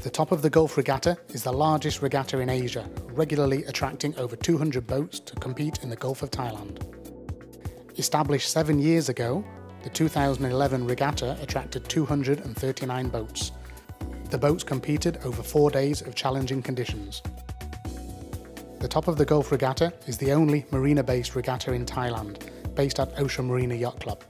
The top of the Gulf Regatta is the largest regatta in Asia, regularly attracting over 200 boats to compete in the Gulf of Thailand. Established 7 years ago, the 2011 regatta attracted 239 boats. The boats competed over 4 days of challenging conditions. The top of the Gulf Regatta is the only marina-based regatta in Thailand, based at Ocean Marina Yacht Club.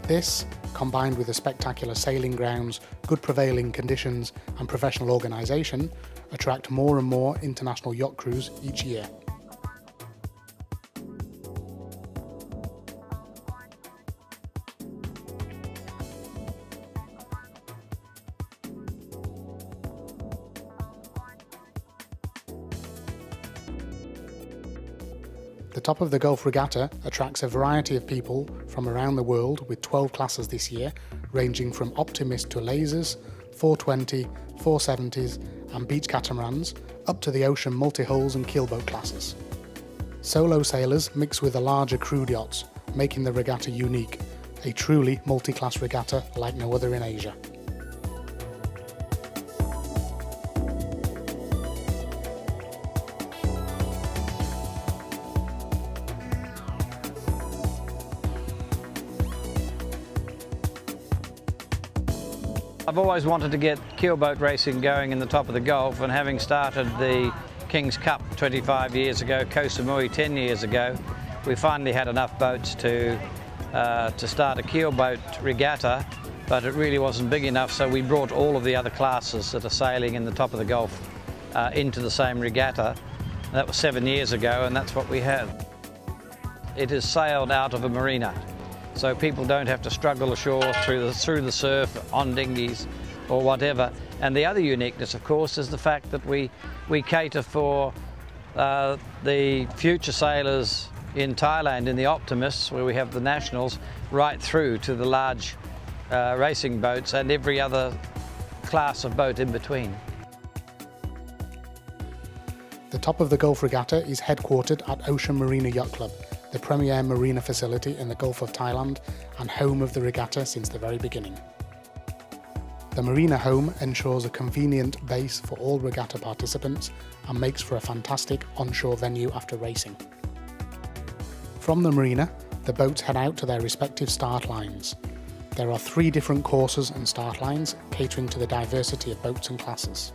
This, combined with the spectacular sailing grounds, good prevailing conditions and professional organisation, attract more and more international yacht crews each year. The top of the Gulf Regatta attracts a variety of people from around the world with 12 classes this year, ranging from Optimist to lasers, 420, 470s and beach catamarans, up to the ocean multi-hulls and keelboat classes. Solo sailors mix with the larger crude yachts, making the regatta unique, a truly multi-class regatta like no other in Asia. I've always wanted to get keelboat racing going in the top of the Gulf, and having started the King's Cup 25 years ago, Koh Samui 10 years ago, we finally had enough boats to start a keelboat regatta, but it really wasn't big enough, so we brought all of the other classes that are sailing in the top of the Gulf into the same regatta. That was 7 years ago, and that's what we have. It is sailed out of a marina, so people don't have to struggle ashore through the surf on dinghies or whatever. And the other uniqueness, of course, is the fact that we cater for the future sailors in Thailand, in the Optimists, where we have the Nationals, right through to the large racing boats and every other class of boat in between. The top of the Gulf Regatta is headquartered at Ocean Marina Yacht Club, the premier marina facility in the Gulf of Thailand and home of the regatta since the very beginning. The marina home ensures a convenient base for all regatta participants and makes for a fantastic onshore venue after racing. From the marina, the boats head out to their respective start lines. There are 3 different courses and start lines, catering to the diversity of boats and classes.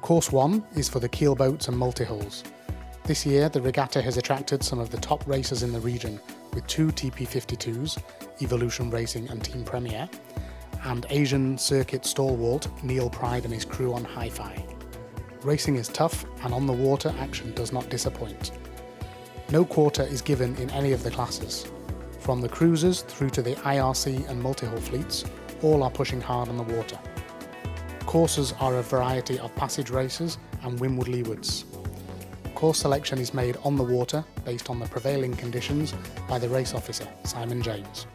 Course 1 is for the keelboats and multi-hulls. This year, the regatta has attracted some of the top racers in the region, with 2 TP52s, Evolution Racing and Team Premier, and Asian circuit stalwart Neil Pryde and his crew on Hi-Fi. Racing is tough, and on the water action does not disappoint. No quarter is given in any of the classes. From the cruisers through to the IRC and multi-hull fleets, all are pushing hard on the water. Courses are a variety of passage races and windward-leewards. Course selection is made on the water based on the prevailing conditions by the race officer, Simon James.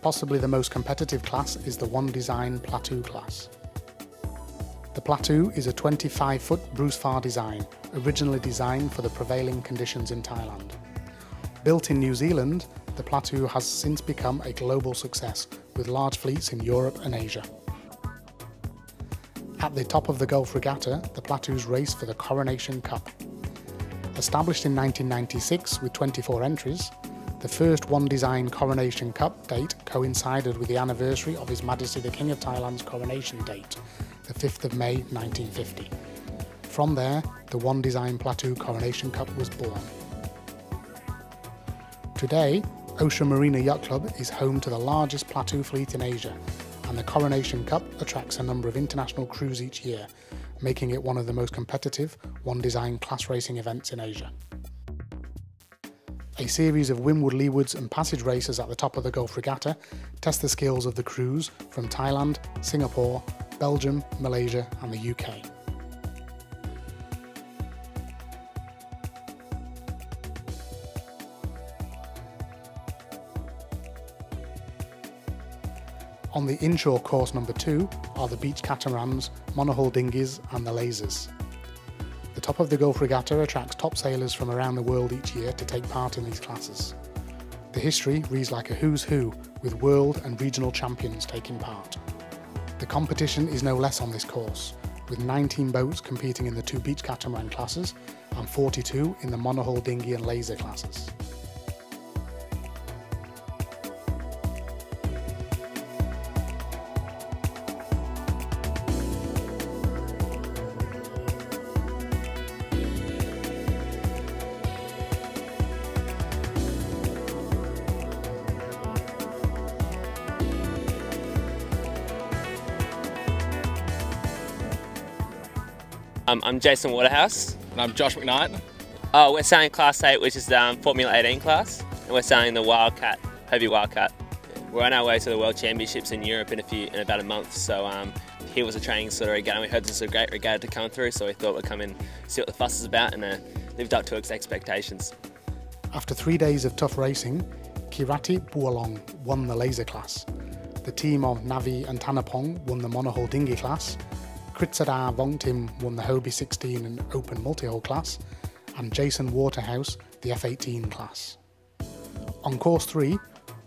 Possibly the most competitive class is the One Design Platu class. The Platu is a 25-foot Bruce-Farr design, originally designed for the prevailing conditions in Thailand. Built in New Zealand, the Platu has since become a global success, with large fleets in Europe and Asia. At the top of the Gulf Regatta, the Platus race for the Coronation Cup. Established in 1996 with 24 entries, The first One Design Coronation Cup date coincided with the anniversary of His Majesty the King of Thailand's coronation date, the 5th of May 1950. From there, the One Design Platu Coronation Cup was born. Today, Ocean Marina Yacht Club is home to the largest Platu fleet in Asia, and the Coronation Cup attracts a number of international crews each year, making it one of the most competitive One Design class racing events in Asia. A series of windward, leewards and passage races at the top of the Gulf Regatta test the skills of the crews from Thailand, Singapore, Belgium, Malaysia and the UK. On the inshore course number 2 are the beach catamarans, monohull dinghies and the lasers. The top of the Gulf Regatta attracts top sailors from around the world each year to take part in these classes. The history reads like a who's who, with world and regional champions taking part. The competition is no less on this course, with 19 boats competing in the 2 beach catamaran classes and 42 in the monohull dinghy and laser classes. I'm Jason Waterhouse. And I'm Josh McKnight. We're sailing Class 8, which is Formula 18 class, and we're sailing the Wildcat, Hobie Wildcat. We're on our way to the World Championships in Europe in about a month, so here was a training sort of regatta. We heard this was a great regatta to come through, so we thought we'd come and see what the fuss is about, and lived up to its expectations. After 3 days of tough racing, Kirati Bualong won the laser class. The team of Navi and Tanapong won the monohull dinghy class. Kritsada Vongtim won the Hobie 16 and Open Multihull class, and Jason Waterhouse the F18 class. On course 3,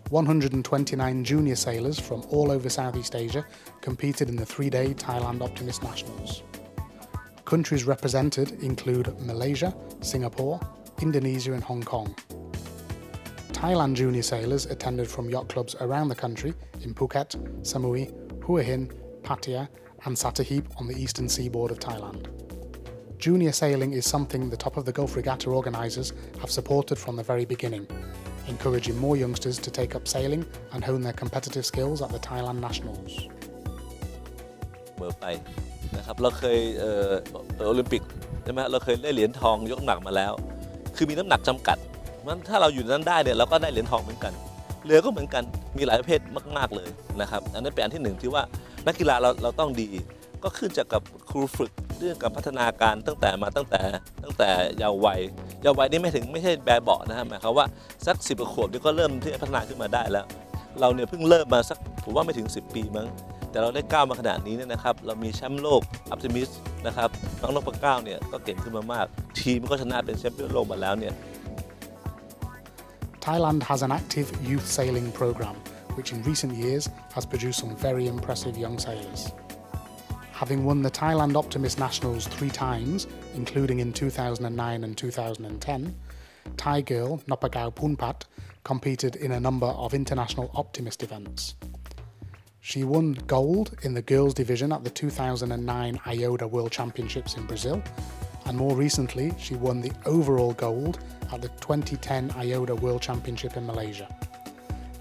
129 junior sailors from all over Southeast Asia competed in the 3-day Thailand Optimist Nationals. Countries represented include Malaysia, Singapore, Indonesia and Hong Kong. Thailand junior sailors attended from yacht clubs around the country in Phuket, Samui, Hua Hin, Pattaya and Sattahip on the eastern seaboard of Thailand. Junior sailing is something the Top of the Gulf Regatta organisers have supported from the very beginning, encouraging more youngsters to take up sailing and hone their competitive skills at the Thailand Nationals. เมื่อไปนะครับเราเคยโอลิมปิกใช่ไหมเราเคยได้เหรียญทองยกน้ำหนักมาแล้วคือมีน้ำหนักจำกัดงั้นถ้าเราอยู่นั้นได้เนี่ยเราก็ได้เหรียญทองเหมือนกันเรือก็เหมือนกันมีหลายประเภทมากๆเลยนะครับอันนั้นเป็นอันที่หนึ่งที่ว่านักกีฬาเราต้องดีก็ขึ้นจากกับครูฝึกเรื่องกับพัฒนาการตั้งแต่เยาว์วัยนี่ไม่ใช่แบบเบาะนะฮะหมายความว่าสัก10 ขวบนี่ก็เริ่มที่จะพัฒนาขึ้นมาได้แล้วเราเนี่ยเพิ่งเริ่มมาสักผมว่าไม่ถึง10 ปีมั้งแต่เราได้ก้าวมาขนาดนี้เนี่ยนะครับเรามีแชมป์โลก Optimist นะครับน้องนพเก้าเนี่ยก็เก่งขึ้นมามากทีมก็ชนะเป็นแชมป์โลกมาแล้วเนี่ย Thailand has an active youth sailing program, which in recent years has produced some very impressive young sailors. Having won the Thailand Optimist Nationals 3 times, including in 2009 and 2010, Thai girl Nopagao Punpat competed in a number of international Optimist events. She won gold in the girls division at the 2009 IOTA World Championships in Brazil, and more recently she won the overall gold at the 2010 IOTA World Championship in Malaysia.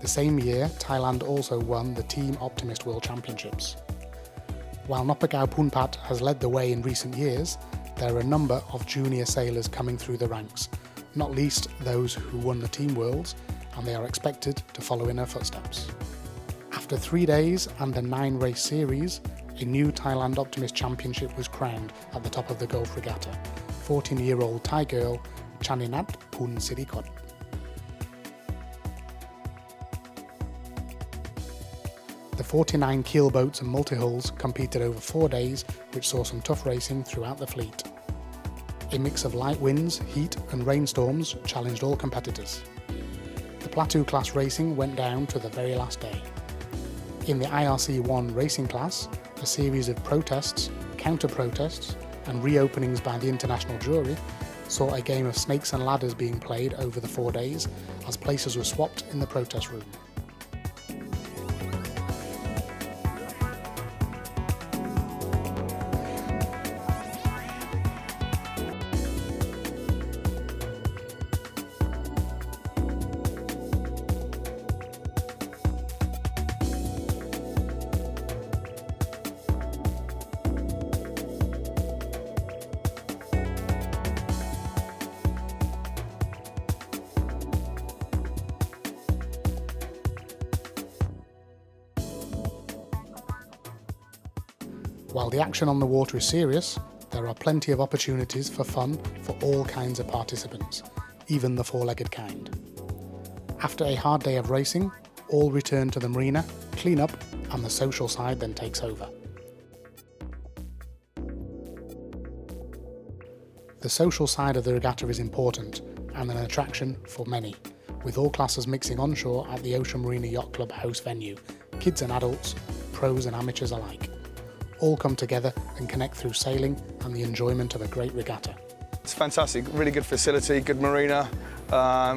The same year, Thailand also won the Team Optimist World Championships. While Nopagao Punpat has led the way in recent years, there are a number of junior sailors coming through the ranks, not least those who won the Team Worlds, and they are expected to follow in her footsteps. After 3 days and a 9-race series, a new Thailand Optimist Championship was crowned at the top of the Gulf Regatta. 14-year-old Thai girl Chaninat Pun Sirikot. The 49 keelboats and multihulls competed over 4 days, which saw some tough racing throughout the fleet. A mix of light winds, heat and rainstorms challenged all competitors. The Platu class racing went down to the very last day. In the IRC1 racing class, a series of protests, counter-protests and reopenings by the international jury saw a game of snakes and ladders being played over the 4 days as places were swapped in the protest room. While the action on the water is serious, there are plenty of opportunities for fun for all kinds of participants, even the four-legged kind. After a hard day of racing, all return to the marina, clean up, and the social side then takes over. The social side of the regatta is important and an attraction for many, with all classes mixing onshore at the Ocean Marina Yacht Club host venue, kids and adults, pros and amateurs alike. All come together and connect through sailing and the enjoyment of a great regatta. It's fantastic, really good facility, good marina.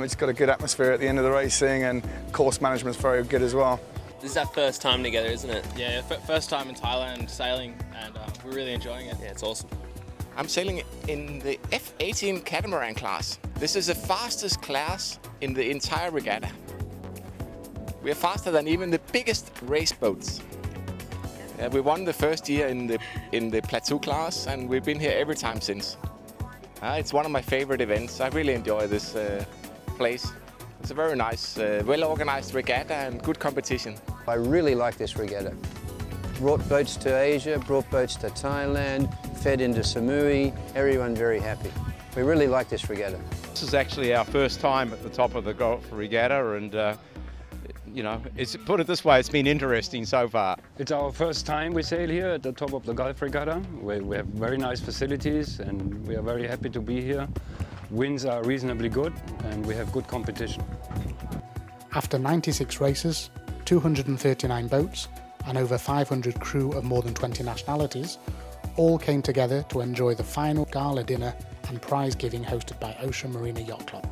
It's got a good atmosphere at the end of the racing, and course management's very good as well. This is our first time together, isn't it? Yeah, first time in Thailand sailing, and we're really enjoying it. Yeah, it's awesome. I'm sailing in the F18 catamaran class. This is the fastest class in the entire regatta. We're faster than even the biggest race boats. We won the first year in the Platu class, and we've been here every time since. It's one of my favorite events. I really enjoy this place. It's a very nice, well-organized regatta and good competition. I really like this regatta. Brought boats to Asia, brought boats to Thailand, fed into Samui, everyone very happy. We really like this regatta. This is actually our first time at the top of the Gulf Regatta, and you know, put it this way, it's been interesting so far. It's our first time we sail here at the top of the Gulf Regatta. We have very nice facilities and we are very happy to be here. Winds are reasonably good and we have good competition. After 96 races, 239 boats and over 500 crew of more than 20 nationalities, all came together to enjoy the final gala dinner and prize giving hosted by Ocean Marina Yacht Club.